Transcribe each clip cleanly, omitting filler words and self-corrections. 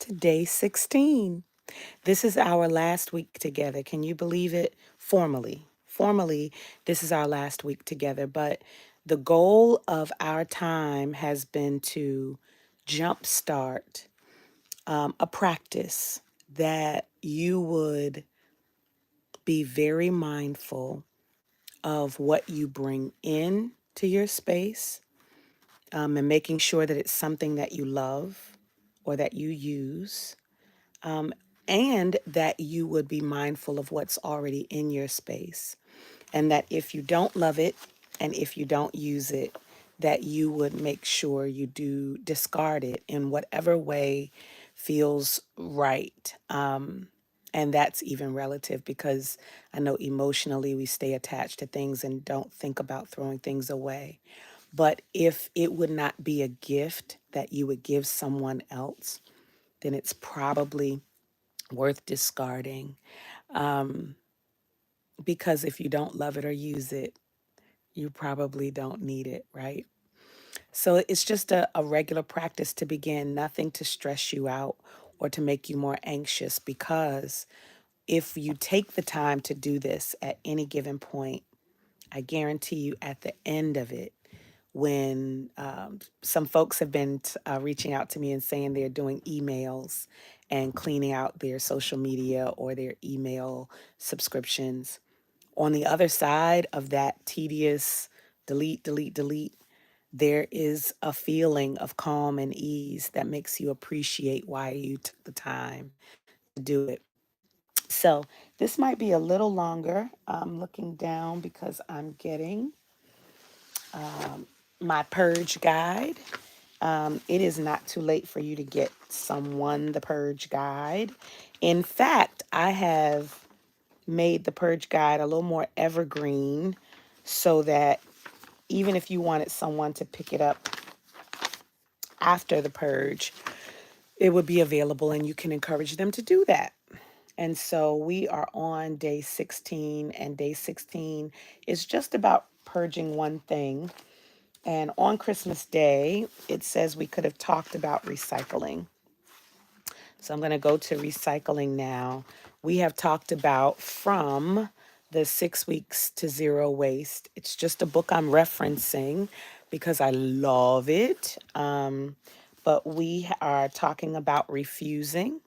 to day 16. This is our last week together. Can you believe it? Formally, this is our last week together. But the goal of our time has been to jumpstart a practice that you would be very mindful of what you bring in to your space, and making sure that it's something that you love or that you use, um, and that you would be mindful of what's already in your space. And that if you don't love it and if you don't use it, that you would make sure you do discard it in whatever way feels right. And that's even relative because I know emotionally we stay attached to things and don't think about throwing things away. But if it would not be a gift that you would give someone else, then it's probably worth discarding, um, because if you don't love it or use it, you probably don't need it, right? So it's just a regular practice to begin, nothing to stress you out or to make you more anxious, because if you take the time to do this at any given point, I guarantee you at the end of it, when some folks have been reaching out to me and saying they're doing emails and cleaning out their social media or their email subscriptions. On the other side of that tedious delete, there is a feeling of calm and ease that makes you appreciate why you took the time to do it. So this might be a little longer. I'm looking down because I'm getting my purge guide. It is not too late for you to get someone the purge guide. In fact, I have made the purge guide a little more evergreen so that even if you wanted someone to pick it up after the purge, it would be available and you can encourage them to do that. And so we are on day 16, and day 16 is just about purging one thing. And on Christmas Day, it says we could have talked about recycling. So I'm going to go to recycling now. We have talked about from the 6 weeks to zero waste. It's just a book I'm referencing because I love it. But we are talking about refusing,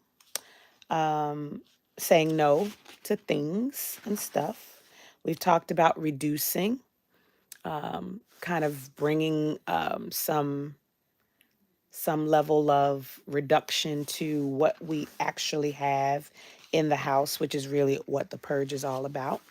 saying no to things and stuff. We've talked about reducing, kind of bringing some level of reduction to what we actually have in the house, which is really what the purge is all about.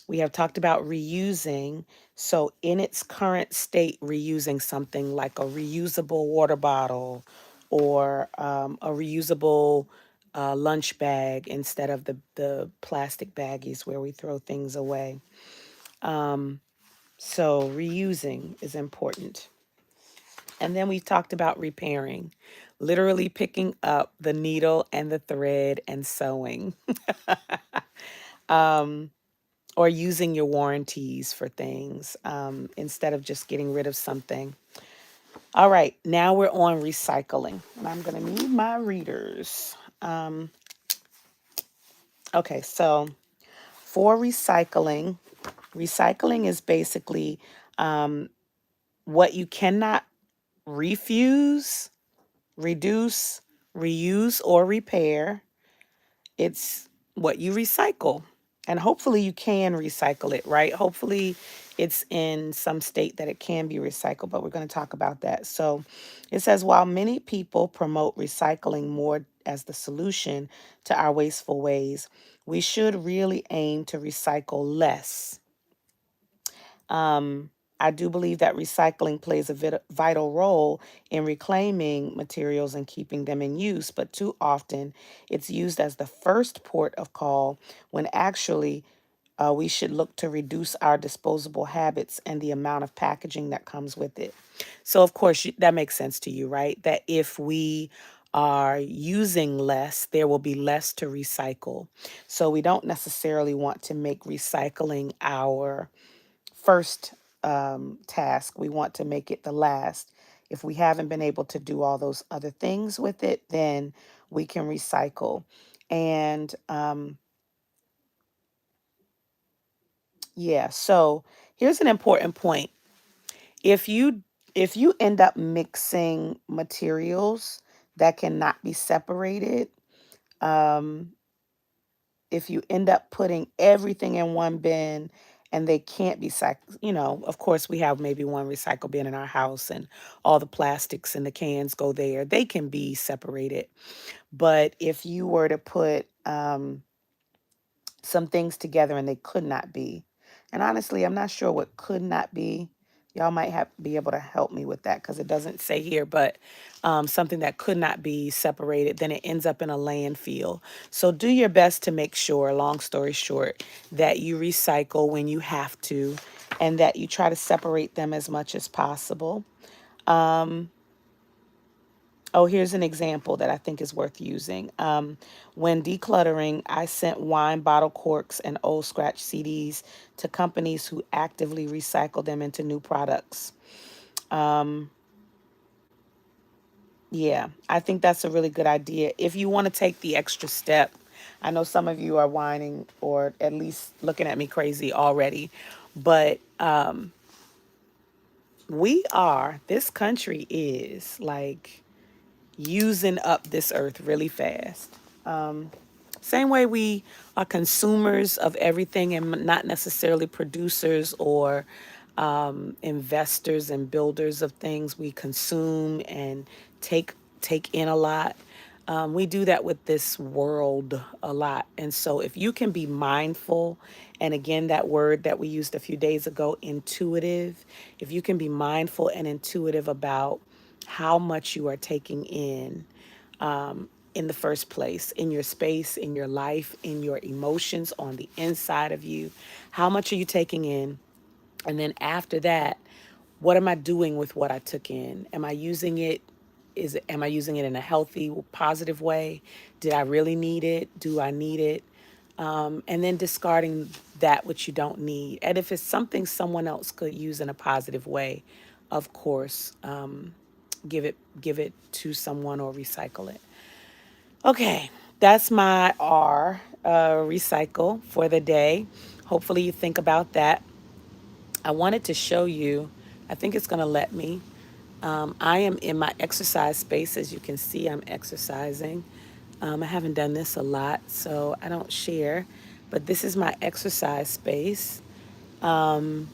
We have talked about reusing. So, in its current state, reusing something like a reusable water bottle or a reusable lunch bag instead of the plastic baggies where we throw things away. So, reusing is important. And then we talked about repairing, literally picking up the needle and the thread and sewing, or using your warranties for things, instead of just getting rid of something. All right, now we're on recycling, and I'm going to need my readers. Okay, so for recycling, recycling is basically what you cannot refuse, reduce, reuse, or repair. It's what you recycle. And hopefully you can recycle it, right? Hopefully it's in some state that it can be recycled, but we're going to talk about that. So it says, while many people promote recycling more as the solution to our wasteful ways, we should really aim to recycle less. I do believe that recycling plays a vital role in reclaiming materials and keeping them in use, but too often it's used as the first port of call when actually we should look to reduce our disposable habits and the amount of packaging that comes with it. So, of course, that makes sense to you, right? That if we are using less, there will be less to recycle. So, we don't necessarily want to make recycling our first task. We want to make it the last. If we haven't been able to do all those other things with it, then we can recycle. And yeah, so here's an important point. If you if you end up mixing materials that cannot be separated, um, if you end up putting everything in one bin and they can't be of course we have maybe one recycle bin in our house and all the plastics and the cans go there. They can be separated. But if you were to put some things together and they could not be. And honestly, I'm not sure what could not be. Y'all might have be able to help me with that because it doesn't say here, but something that could not be separated, then it ends up in a landfill. So do your best to make sure, long story short, that you recycle when you have to and that you try to separate them as much as possible. Oh, here's an example that I think is worth using. When decluttering, I sent wine bottle corks and old scratch CDs to companies who actively recycle them into new products. Yeah, I think that's a really good idea. If you want to take the extra step, I know some of you are whining or at least looking at me crazy already, but this country is like using up this earth really fast. Same way we are consumers of everything and not necessarily producers or investors and builders of things. We consume and take take in a lot. We do that with this world a lot. And so if you can be mindful, and again, that word that we used a few days ago, intuitive, if you can be mindful and intuitive about how much you are taking in the first place, in your space, in your life, in your emotions, on the inside of you, how much are you taking in? And then after that, what am I doing with what I took in? Am I using it? Am I using it in a healthy, positive way? Did I really need it? Do I need it? And then discarding that which you don't need. And if it's something someone else could use in a positive way, of course, give it to someone or recycle it. Okay, that's my recycle for the day. Hopefully, you think about that. I wanted to show you, I think it's going to let me. I am in my exercise space. As you can see, I'm exercising. I haven't done this a lot, so I don't share, but this is my exercise space. And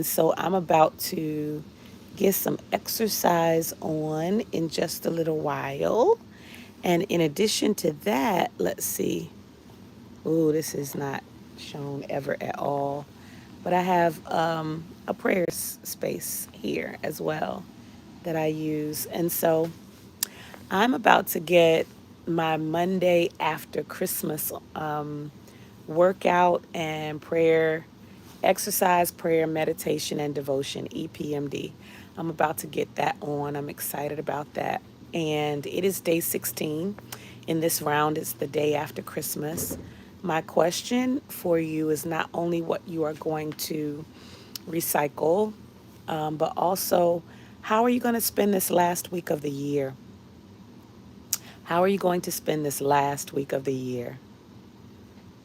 so I'm about to get some exercise on in just a little while. And in addition to that, let's see. Ooh, this is not shown ever at all. But I have a prayer space here as well that I use. And so I'm about to get my Monday after Christmas workout and prayer, exercise, prayer, meditation, and devotion, EPMD. I'm about to get that on. I'm excited about that. And it is day 16. In this round, it's the day after Christmas. My question for you is not only what you are going to recycle, but also how are you going to spend this last week of the year? How are you going to spend this last week of the year?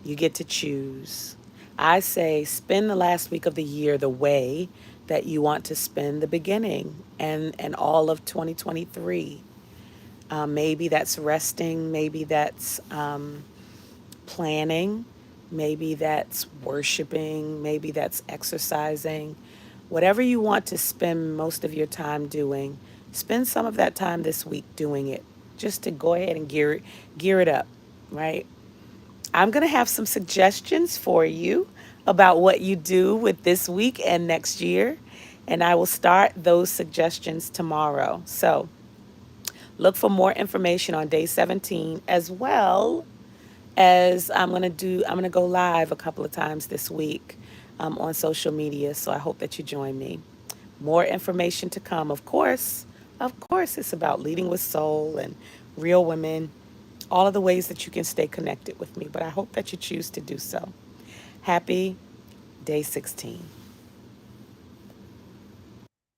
You get to choose. I say spend the last week of the year the way that you want to spend the beginning and all of 2023. Maybe that's resting. Maybe that's planning. Maybe that's worshiping. Maybe that's exercising. Whatever you want to spend most of your time doing, spend some of that time this week doing it just to go ahead and gear it up, right? I'm going to have some suggestions for you about what you do with this week and next year, and I will start those suggestions tomorrow. So look for more information on day 17 as well as I'm going to go live a couple of times this week on social media. So I hope that you join me. More information to come. Of course, it's about leading with soul and real women, all of the ways that you can stay connected with me. But I hope that you choose to do so. Happy day 16.